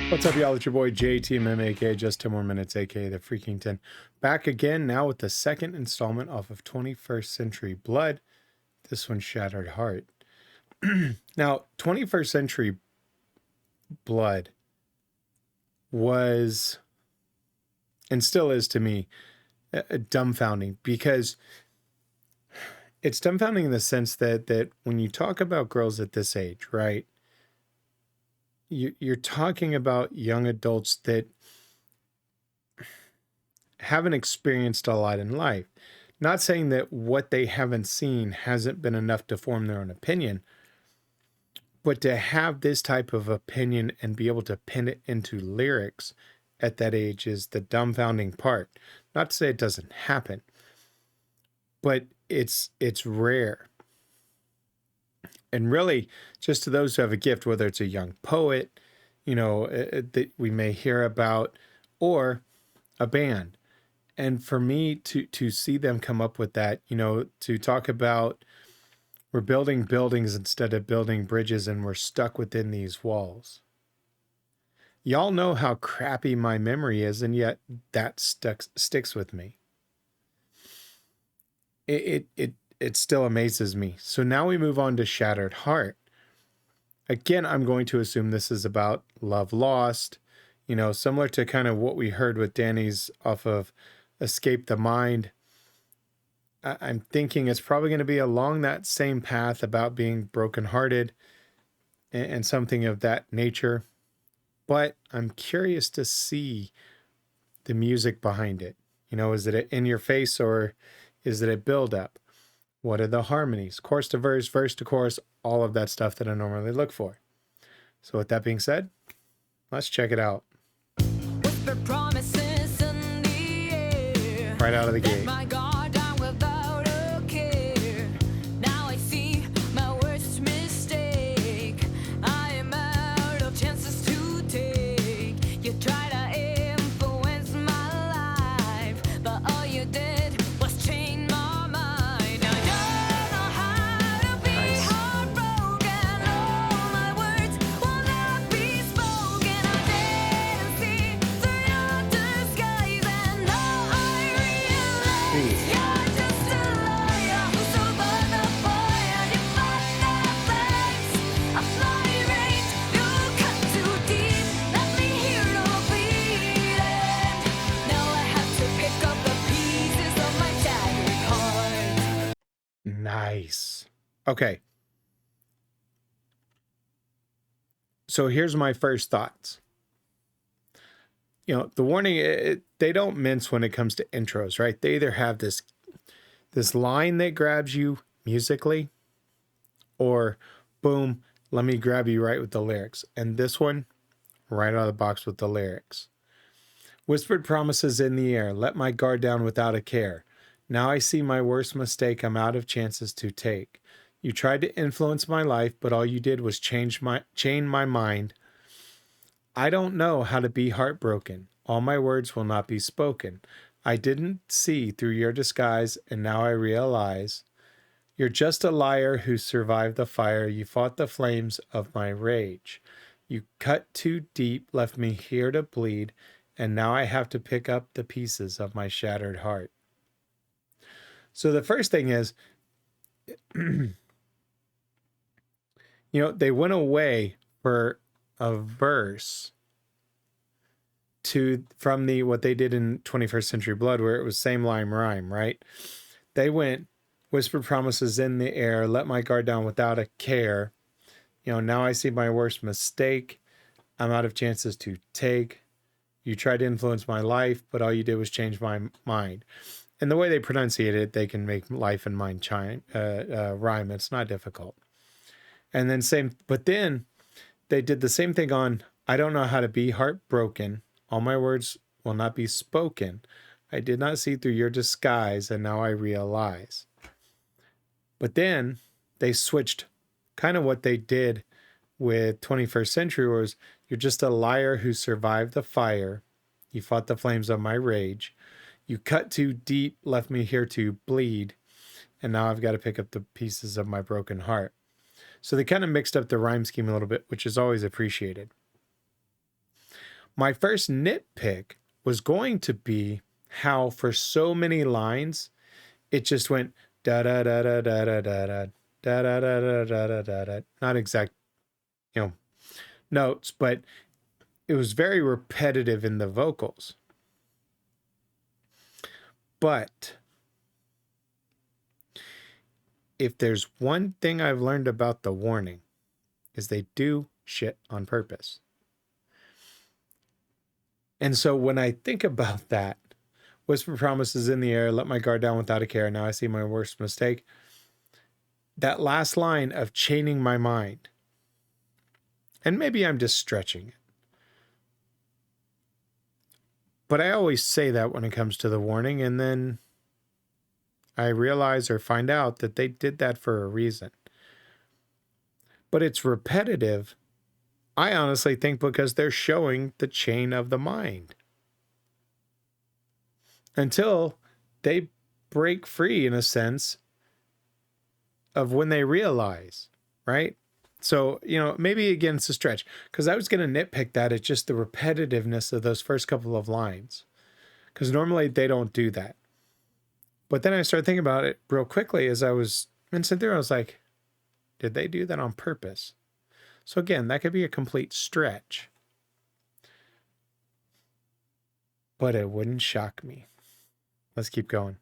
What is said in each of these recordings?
What's up, y'all? It's your boy JTMM, aka JustTenMoreMinutes, aka the Freakin. Back again now with the second installment off of 21st Century Blood. This one, Shattered Heart. Now, 21st Century Blood was, and still is to me, dumbfounding, because it's dumbfounding in the sense that when you talk about girls at this age, right? You're talking about young adults that haven't experienced a lot in life. Not saying that what they haven't seen hasn't been enough to form their own opinion, but to have this type of opinion and be able to pin it into lyrics at that age is the dumbfounding part. Not to say it doesn't happen, but it's rare. And really, just to those who have a gift, whether it's a young poet, that we may hear about, or a band. And for me to see them come up with that, to talk about we're building buildings instead of building bridges and we're stuck within these walls. Y'all know how crappy my memory is, and yet that sticks with me. It still amazes me. So now we move on to Shattered Heart. Again, I'm going to assume this is about love lost, similar to kind of what we heard with Dany's off of Escape the Mind. I'm thinking it's probably going to be along that same path about being brokenhearted and something of that nature. But I'm curious to see the music behind it. Is it in your face, or is it a build up? What are the harmonies? Chorus to verse to chorus, all of that stuff that I normally look for. So with that being said, let's check it out. Right out of the gate. Nice. Okay. So here's my first thoughts. The warning, they don't mince when it comes to intros, right? They either have this line that grabs you musically, or boom, let me grab you right with the lyrics. And this one, right out of the box with the lyrics. Whispered promises in the air, let my guard down without a care. Now I see my worst mistake, I'm out of chances to take. You tried to influence my life, but all you did was chain my mind. I don't know how to be heartbroken. All my words will not be spoken. I didn't see through your disguise, and now I realize you're just a liar who survived the fire. You fought the flames of my rage. You cut too deep, left me here to bleed, and now I have to pick up the pieces of my shattered heart. So the first thing is, they went away for a verse from what they did in 21st Century Blood, where it was same line rhyme, right? They went, whispered promises in the air, let my guard down without a care. Now I see my worst mistake. I'm out of chances to take. You tried to influence my life, but all you did was change my mind. And the way they pronunciate it, they can make life and mind rhyme. It's not difficult. And then but then they did the same thing on, I don't know how to be heartbroken. All my words will not be spoken. I did not see through your disguise, and now I realize. But then they switched kind of what they did with 21st Century was, you're just a liar who survived the fire. You fought the flames of my rage. You cut too deep, left me here to bleed, and now I've got to pick up the pieces of my broken heart. So they kind of mixed up the rhyme scheme a little bit, which is always appreciated. My first nitpick was going to be how for so many lines, it just went da da da da da da da da da da da da da da da. Not exact, notes, but it was very repetitive in the vocals. But if there's one thing I've learned about the warning, is they do shit on purpose. And so when I think about that, whisper promises in the air, let my guard down without a care, now I see my worst mistake. That last line of chaining my mind, and maybe I'm just stretching it, but I always say that when it comes to the warning, and then I realize or find out that they did that for a reason. But it's repetitive, I honestly think, because they're showing the chain of the mind. Until they break free, in a sense, of when they realize, right? So, maybe again, it's a stretch, because I was going to nitpick that at just the repetitiveness of those first couple of lines, because normally they don't do that. But then I started thinking about it real quickly as I was sitting there. I was like, did they do that on purpose? So again, that could be a complete stretch, but it wouldn't shock me. Let's keep going.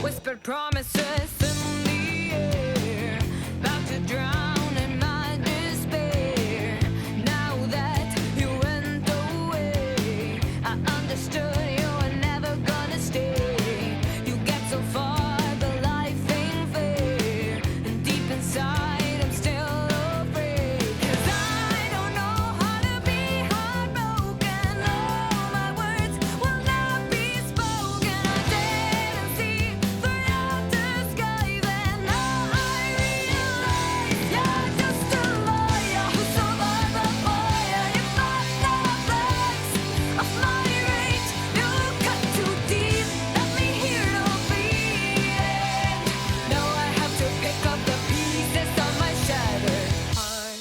Whispered promises in the air, about to drown in my despair. Now that you went away, I understood you were never gonna stay. You get so far, but life ain't fair, and deep inside I'm still afraid. 'Cause I don't know how to be heartbroken. All my words will not be spoken. I didn't see through the sky, then now I realize you're just a liar who survived the fire. You thought the flames of my rage, you cut too deep. Let me hear no bleeding. Now I have to pick up the pieces of my shattered heart.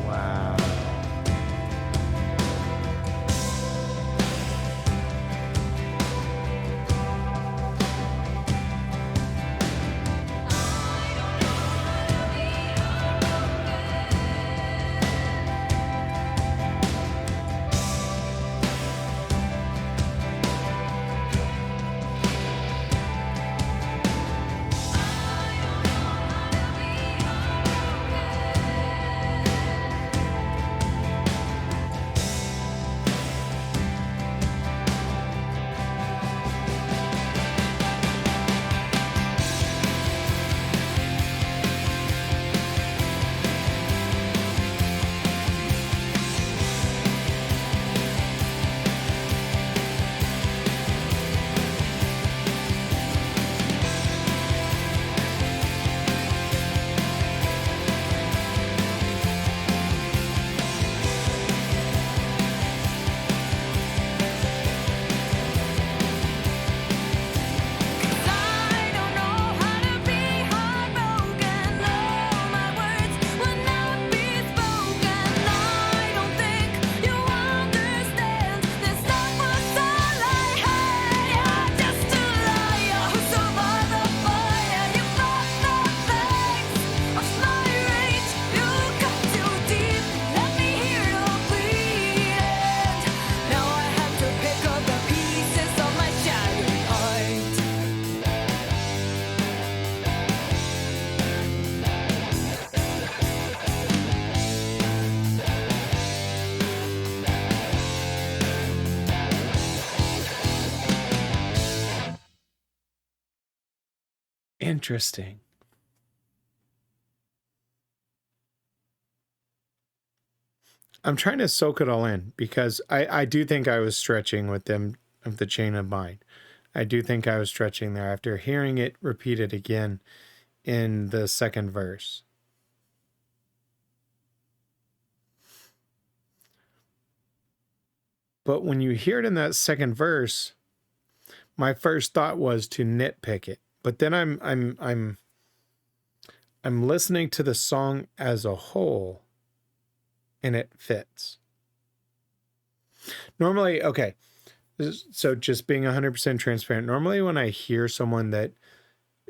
Wow. I don't know how to be heartbroken. All my words will not be spoken. I don't think you understand. This love was all I had. You're just a liar who survived the fire. You thought the flames of my rage, you cut too deep. Let me hear no bleeding. Now I have to pick up the pieces of my shattered heart. Interesting. I'm trying to soak it all in because I do think I was stretching with them of the chain of mind. I do think I was stretching there after hearing it repeated again in the second verse. But when you hear it in that second verse, my first thought was to nitpick it. But then I'm listening to the song as a whole, and it fits. Normally, okay, so just being 100% transparent, normally when I hear someone that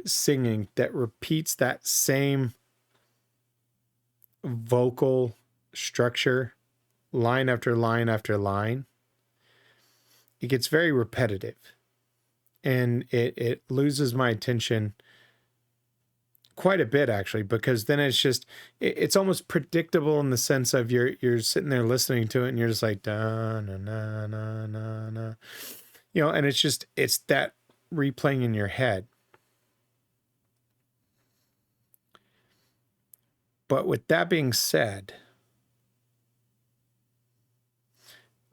singing that repeats that same vocal structure, line after line after line, it gets very repetitive, and it loses my attention quite a bit, actually, because then it's almost predictable in the sense of you're sitting there listening to it and you're just like da na na na na na, and it's that replaying in your head. But with that being said,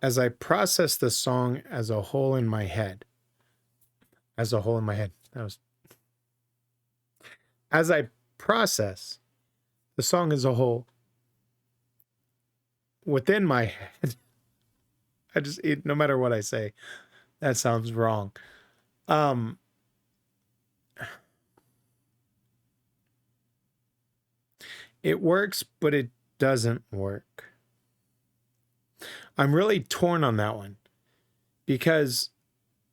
as I process the song as a whole in my head, as I process the song as a whole within my head, no matter what I say, that sounds wrong. It works, but it doesn't work. I'm really torn on that one because,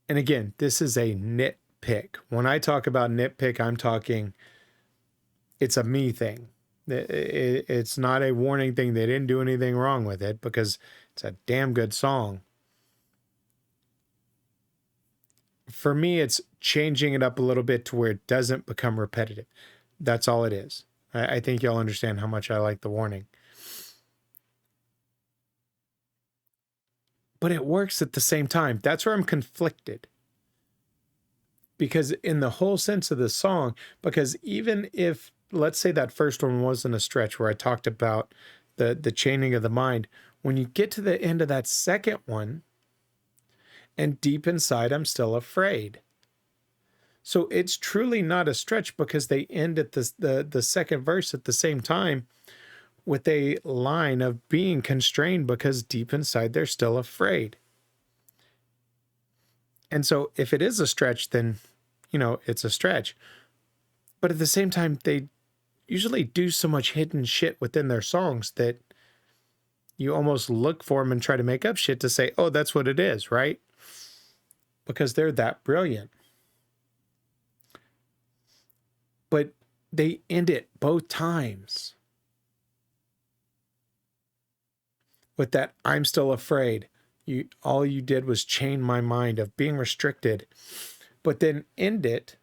and again, this is a nitpick. When I talk about nitpick, I'm talking, it's a me thing. It's not a warning thing. They didn't do anything wrong with it because it's a damn good song. For me, it's changing it up a little bit to where it doesn't become repetitive. That's all it is. I think y'all understand how much I like the warning. But it works at the same time. That's where I'm conflicted. Because in the whole sense of the song, because even if, let's say that first one wasn't a stretch where I talked about the chaining of the mind, when you get to the end of that second one, and deep inside, I'm still afraid. So it's truly not a stretch because they end at the second verse at the same time with a line of being constrained because deep inside they're still afraid. And so if it is a stretch, then, it's a stretch. But at the same time, they usually do so much hidden shit within their songs that you almost look for them and try to make up shit to say, oh, that's what it is, right? Because they're that brilliant. But they end it both times with that I'm still afraid. All you did was chain my mind of being restricted, but then end it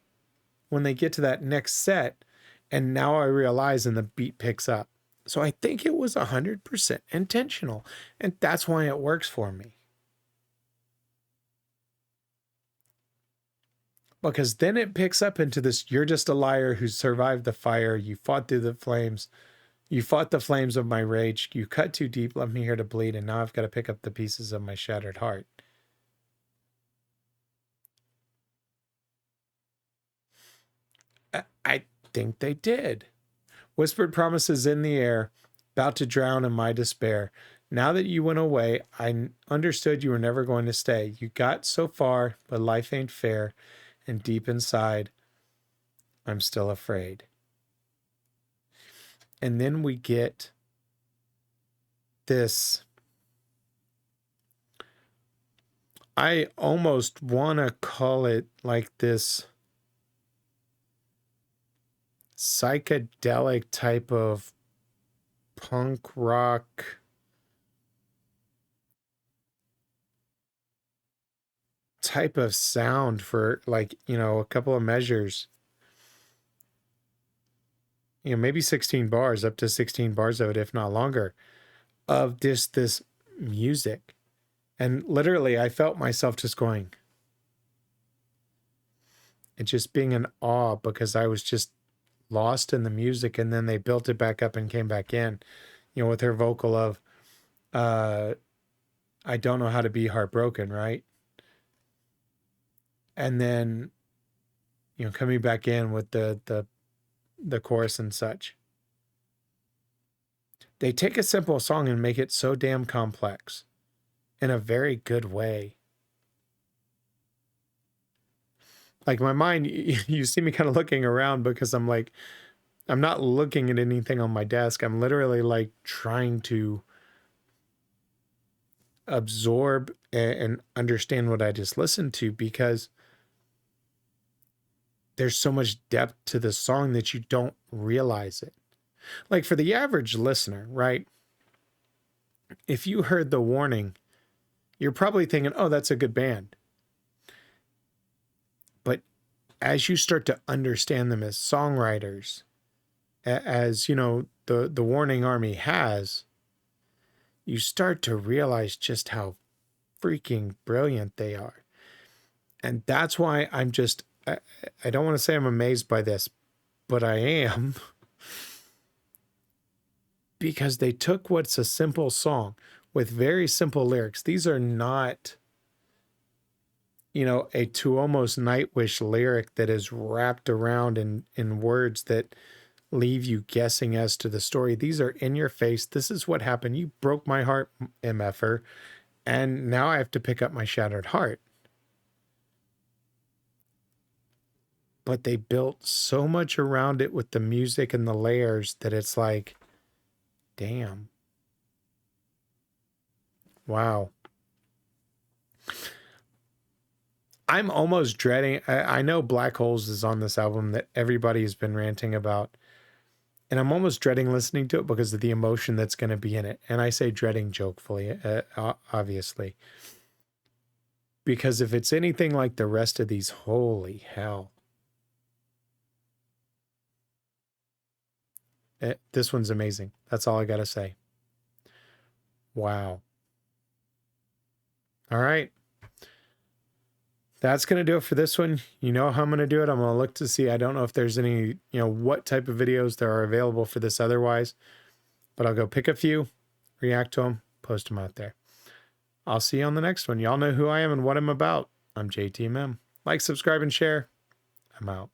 when they get to that next set, and now I realize and the beat picks up. So I think it was 100% intentional, and that's why it works for me. Because then it picks up into this, you're just a liar who survived the fire. You fought through the flames. You fought the flames of my rage. You cut too deep, left me here to bleed, and now I've got to pick up the pieces of my shattered heart. I think they did. Whispered promises in the air, about to drown in my despair. Now that you went away, I understood you were never going to stay. You got so far, but life ain't fair. And deep inside, I'm still afraid. And then we get this. I almost want to call it like this psychedelic type of punk rock type of sound for a couple of measures, maybe 16 bars, up to 16 bars of it, if not longer, of this music. And literally I felt myself just going and just being in awe because I was just lost in the music. And then they built it back up and came back in, with her vocal of I don't know how to be heartbroken, right? And then, coming back in with the chorus and such. They take a simple song and make it so damn complex in a very good way. Like my mind, you see me kind of looking around because I'm like, I'm not looking at anything on my desk. I'm literally like trying to absorb and understand what I just listened to, because there's so much depth to the song that you don't realize it. Like for the average listener, right? If you heard The Warning, you're probably thinking, oh, that's a good band. But as you start to understand them as songwriters, as the Warning Army has, you start to realize just how freaking brilliant they are. And that's why I don't want to say I'm amazed by this, but I am. Because they took what's a simple song with very simple lyrics. These are not, a To Almost Nightwish lyric that is wrapped around in words that leave you guessing as to the story. These are in your face. This is what happened. You broke my heart, MFer, and now I have to pick up my shattered heart. But they built so much around it with the music and the layers that it's like, damn. Wow. I'm almost dreading. I know Black Holes is on this album that everybody has been ranting about. And I'm almost dreading listening to it because of the emotion that's going to be in it. And I say dreading jokefully, obviously. Because if it's anything like the rest of these, holy hell. This one's amazing. That's all I got to say. Wow. All right. That's going to do it for this one. You know how I'm going to do it. I'm going to look to see. I don't know if there's any, what type of videos there are available for this otherwise. But I'll go pick a few, react to them, post them out there. I'll see you on the next one. Y'all know who I am and what I'm about. I'm JTMM. Like, subscribe, and share. I'm out.